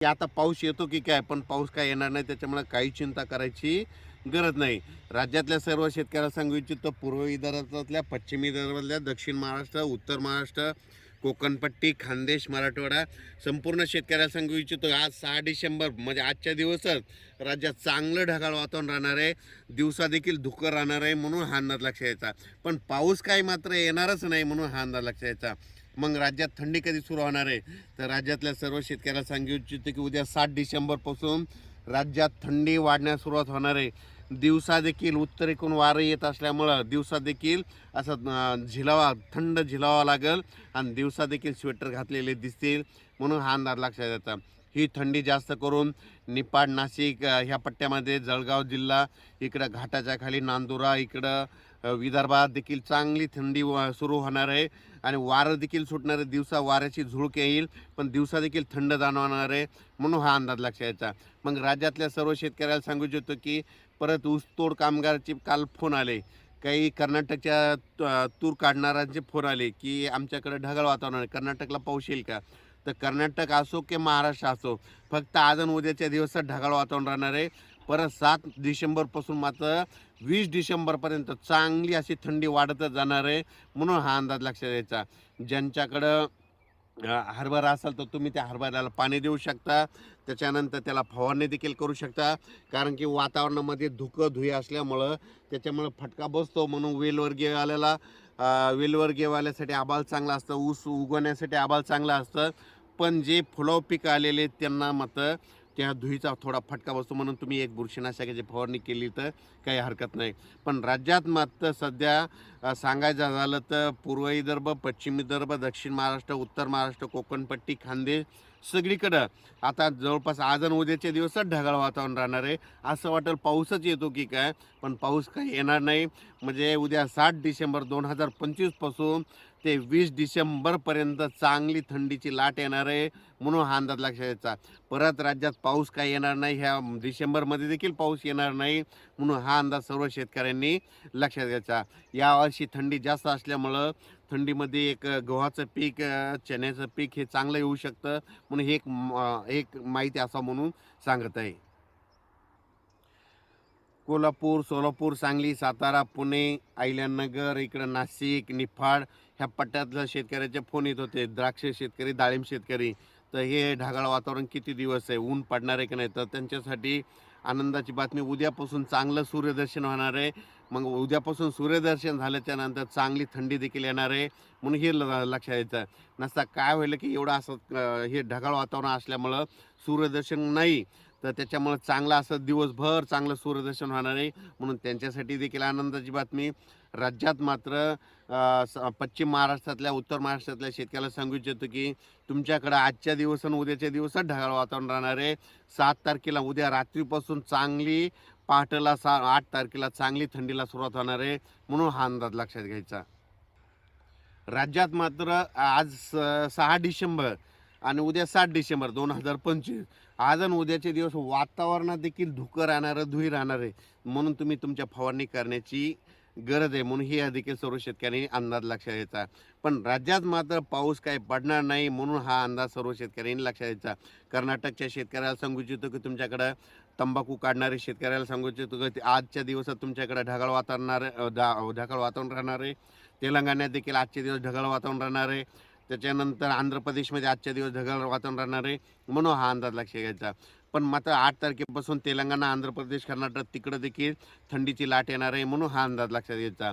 की आता पाऊस येतो की काय, पण पाऊस काय येणार नाही त्याच्यामुळे काही चिंता करायची गरज नाही. राज्यातल्या सर्व शेतकऱ्याला सांगू इच्छितो, पूर्व विदर्भातल्या, पश्चिम विदर्भातल्या, दक्षिण महाराष्ट्र, उत्तर महाराष्ट्र, कोकणपट्टी, खानदेश, मराठवाडा संपूर्ण शेतकऱ्याला सांगू इच्छितो, आज 6 डिसेंबर म्हणजे आजच्या दिवसच राज्यात चांगलं ढगाळ वातावरण राहणार आहे. दिवसा देखील धुकं राहणार आहे म्हणून हा अंदाज लक्षात यायचा. पण पाऊस काही मात्र येणारच नाही म्हणून हा अंदाज लक्षात यायचा. मग राज्यात थंडी कधी सुरू होणार आहे, तर राज्यातल्या सर्व शेतकऱ्याला सांगू इच्छितो की उद्या 7 डिसेंबरपासून राज्यात थंडी वाढण्यास सुरुवात होणार आहे. दिवसा देखील उत्तरेकडून वारं येत असल्यामुळं दिवसा देखील असं थंड झिलावा लागेल आणि दिवसा देखील स्वेटर घातलेले दिसतील म्हणून हा अंदाज लक्षात येतात. ही थंडी जास्त करून निपाड, नाशिक ह्या पट्ट्यामध्ये, जळगाव जिल्हा, इकडं घाटाच्या खाली नांदुरा, इकडं विदर्भात देखील चांगली थंडी सुरू होणार आहे आणि वारं देखील सुटणार आहे. दिवसा वाऱ्याची झुळूक येईल पण दिवसा देखील थंड जाणवणार आहे म्हणून हा अंदाज लक्षात यायचा. मग राज्यातल्या सर्व शेतकऱ्याला सांगू इच्छितो की परत ऊसतोड कामगाराचे काल फोन आले, काही कर्नाटकच्या तूर काढणाऱ्यांचे फोन आले की आमच्याकडे ढगाळ वातावरण आहे, कर्नाटकला पाऊस येईल का. तर कर्नाटक असो की महाराष्ट्र असो, फक्त आज आणि उद्याच्या दिवसात ढगाळ वातावरण राहणार आहे. परत 7 डिसेंबरपासून मात्र 20 डिसेंबरपर्यंत चांगली अशी थंडी वाढतच जाणार आहे म्हणून हा अंदाज लक्षात द्यायचा. ज्यांच्याकडं हरभरा असेल तर तुम्ही त्या हरभऱ्याला पाणी देऊ शकता, त्याच्यानंतर त्याला फवारणी देखील करू शकता. कारण की वातावरणामध्ये धुकं असल्यामुळं त्याच्यामुळं फटका बसतो म्हणून वेलवर्गीयवाल्यासाठी आभाळ चांगलं असतं, ऊस उगवण्यासाठी आभाळ चांगलं असतं. पण जे फुलाव पिकं आलेले त्यांना मात्र त्या धुळीचा थोडा फटका बसतो म्हणून तुम्ही एक बुरशीनाशकाची फवारणी केली तर काही हरकत नाही. पण राज्यात मात्र सध्या सांगायचं झालं तर पूर्व विदर्भ, पश्चिम विदर्भ, दक्षिण महाराष्ट्र, उत्तर महाराष्ट्र, कोकणपट्टी, खानदेश सगळीकडं आता जवळपास आज आणि उद्याच्या दिवसात ढगाळ वातावरण राहणार आहे. असं वाटेल पाऊसच येतो की काय, पण पाऊस काही येणार नाही. म्हणजे उद्या 7 डिसेंबर 2025 पासून ते 20 डिसेंबरपर्यंत चांगली थंडीची लाट येणार आहे म्हणून हा अंदाज लक्षात यायचा. परत राज्यात पाऊस काही येणार नाही, ह्या डिसेंबरमध्ये देखील पाऊस येणार नाही म्हणून हा अंदाज सर्व शेतकऱ्यांनी लक्षात घ्यायचा. यावर्षी थंडी जास्त असल्यामुळं थंडीमध्ये एक गव्हाचं पीक, चण्याचं पीक हे चांगलं येऊ शकतं म्हणून हे एक माहिती असा म्हणून सांगत आहे. कोल्हापूर, सोलापूर, सांगली, सातारा, पुणे, अहिल्यानगर, इकडं नाशिक, निफाड ह्या पट्ट्यातल्या शेतकऱ्याचे फोन येत होते. द्राक्ष शेतकरी, डाळिंब शेतकरी, तर हे ढगाळ वातावरण किती दिवस आहे, ऊन पडणार आहे की नाही, तर त्यांच्यासाठी आनंदाची बातमी, उद्यापासून चांगलं सूर्यदर्शन होणार आहे. मग उद्यापासून सूर्यदर्शन झाल्याच्या नंतर चांगली थंडी देखील येणार आहे म्हणून हे लक्षात यायचं. नसता काय होईल की एवढं असं हे ढगाळ वातावरण असल्यामुळं सूर्यदर्शन नाही, तर त्याच्यामुळं चांगलं असं दिवसभर चांगलं सूर्यदर्शन होणार आहे म्हणून त्यांच्यासाठी देखील आनंदाची बातमी. राज्यात मात्र पश्चिम महाराष्ट्रातल्या, उत्तर महाराष्ट्रातल्या शेतकऱ्याला सांगू इच्छितो की तुमच्याकडं आजच्या दिवस आणि उद्याच्या दिवसात ढगाळ वातावरण राहणार आहे. 7 तारखेला उद्या रात्रीपासून चांगली, पहाटेला 8 तारखेला चांगली थंडीला सुरुवात होणार आहे म्हणून हा अंदाज लक्षात घ्यायचा. राज्यात मात्र आज 6 डिसेंबर आणि उद्या 7 डिसेंबर 2025, आज आणि उद्याचे दिवस वातावरणात देखील धुकं राहणारं, धुळी राहणार आहे म्हणून तुम्ही तुमच्या फवारणी करण्याची गरज आहे म्हणून ही देखील सर्व शेतकऱ्यांनी अंदाज लक्षात घ्यायचा. पण राज्यात मात्र पाऊस काही पडणार नाही म्हणून हा अंदाज सर्व शेतकऱ्यांनी लक्षात घ्यायचा. कर्नाटकच्या शेतकऱ्याला सांगू इच्छितो की तुमच्याकडं तंबाखू काढणारे शेतकऱ्याला सांगू इच्छितो की आजच्या दिवसात तुमच्याकडे ढगाळ वातावरण राहणार आहे. तेलंगणात देखील आजचे दिवस ढगाळ वातावरण राहणार आहे. त्याच्यानंतर आंध्र प्रदेशमध्ये आजच्या दिवस ढगाळ वातावरण राहणार आहे म्हणून हा अंदाज लक्षात घ्यायचा. पण मात्र 8 तारखेपासून तेलंगणा, आंध्र प्रदेश, कर्नाटक तिकडं देखील थंडीची लाट येणार आहे म्हणून हा अंदाज लक्षात घ्यायचा.